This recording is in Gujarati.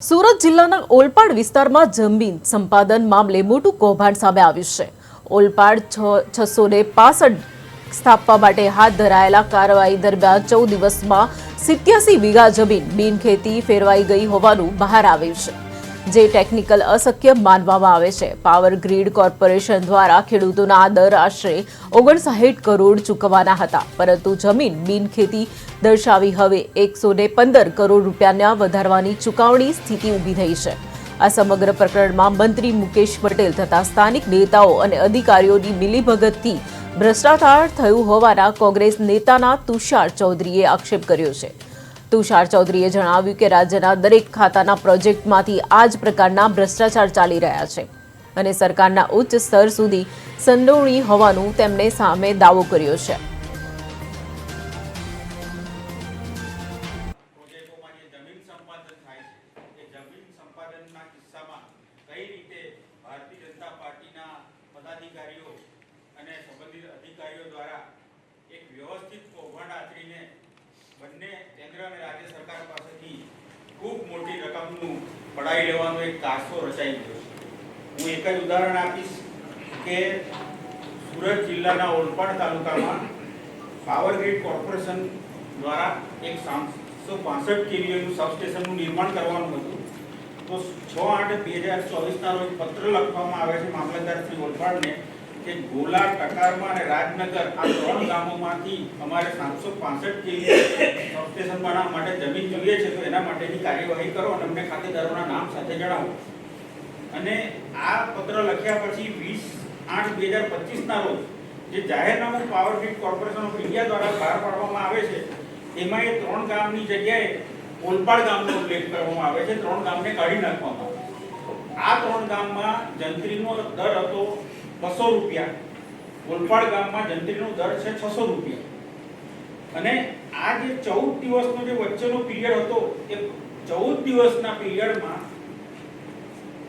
સુરત જિલ્લાના ઓલપાડ વિસ્તારમાં જમીન સંપાદન મામલે મોટું કૌભાંડ સામે આવ્યું છે। ઓલપાડ 665 સ્થાપવા માટે હાથ ધરાયેલા કાર્યવાહી દરમિયાન 14 દિવસમાં 87 વીઘા જમીન બિનખેતી ફેરવાઈ ગઈ હોવાનું બહાર આવ્યું છે, જે ટેકનિકલ અશક્ય માનવામાં આવે છે। પાવર ગ્રીડ કોર્પોરેશન દ્વારા ખેડૂતોના દર આશરે 59 કરોડ ચૂકવવાના હતા, પરંતુ જમીન બિનખેતી દર્શાવી હવે 115 કરોડ રૂપિયાના વધારવાની ચૂકવણી સ્થિતિ ઊભી થઈ છે। આ સમગ્ર પ્રકરણમાં મંત્રી મુકેશ પટેલ તથા સ્થાનિક નેતાઓ અને અધિકારીઓની મિલીભગતથી ભ્રષ્ટાચાર થયું હોવાના કોંગ્રેસ નેતાના તુષાર ચૌધરીએ આક્ષેપ કર્યો છે। તુષાર ચૌધરીએ જણાવ્યું કે રાજ્યના દરેક ખાતાના પ્રોજેક્ટમાંથી આ જ પ્રકારના ભ્રષ્ટાચાર ચાલી રહ્યા છે અને સરકારના ઉચ્ચ સ્તર સુધી સંડોવણી હોવાનું તેમણે સામે દાવો કર્યો છે। પદાધિકારીઓ અને સંબંધિત અધિકારીઓ દ્વારા એક વ્યવસ્થિત કૌભાંડ આચરીને બંને કેન્દ્ર અને રાજ્ય સરકાર પાસેથી ખૂબ મોટી રકમનું પડાવી લેવાનો એક કારસો રચાઈ ગયો છે। હું એક જ ઉદાહરણ આપીશ કે સુરત જિલ્લાના ઓલપાડ તાલુકામાં પાવર ગ્રીડ કોર્પોરેશન દ્વારા એક 765 કેવીએનું સબસ્ટેશનનું નિર્માણ કરવાનું હતું। તો 6/8/2024 રોજ પત્ર લખવામાં આવે છે મામલતદાર શ્રી ઓલપાડને કે ગોલા, ટકારમાં અને રાજનગર આ 3 ગામોમાંથી અમારે 765 કેવી સબસ્ટેશન બનાવવા માટે જમીન જોઈએ છે, તો એના માટેની કાર્યવાહી કરો અને અમને ખાતેદારોના નામ સાથે જણાવો। અને આ પત્ર લખ્યા પછી 20/8/2025 ના રોજ જે જાહેરનામું power grid corporation of India દ્વારા બહાર પાડવામાં આવે છે, એમાં એ 3 ગામની જગ્યાએ ઓલપાડ ગામનો ઉલ્લેખ કરવામાં આવે છે। 3 ગામને કાઢી નાખવામાં આવે। આ 3 ગામમાં જંત્રીનો દર હતો 200 રૂપિયા, ઓલપાડ ગામમાં જંત્રીનો દર છે 600 રૂપિયા। અને આ જે 14 દિવસનો જે વચ્ચેનો પીરિયડ હતો, એ 14 દિવસના પીરિયડમાં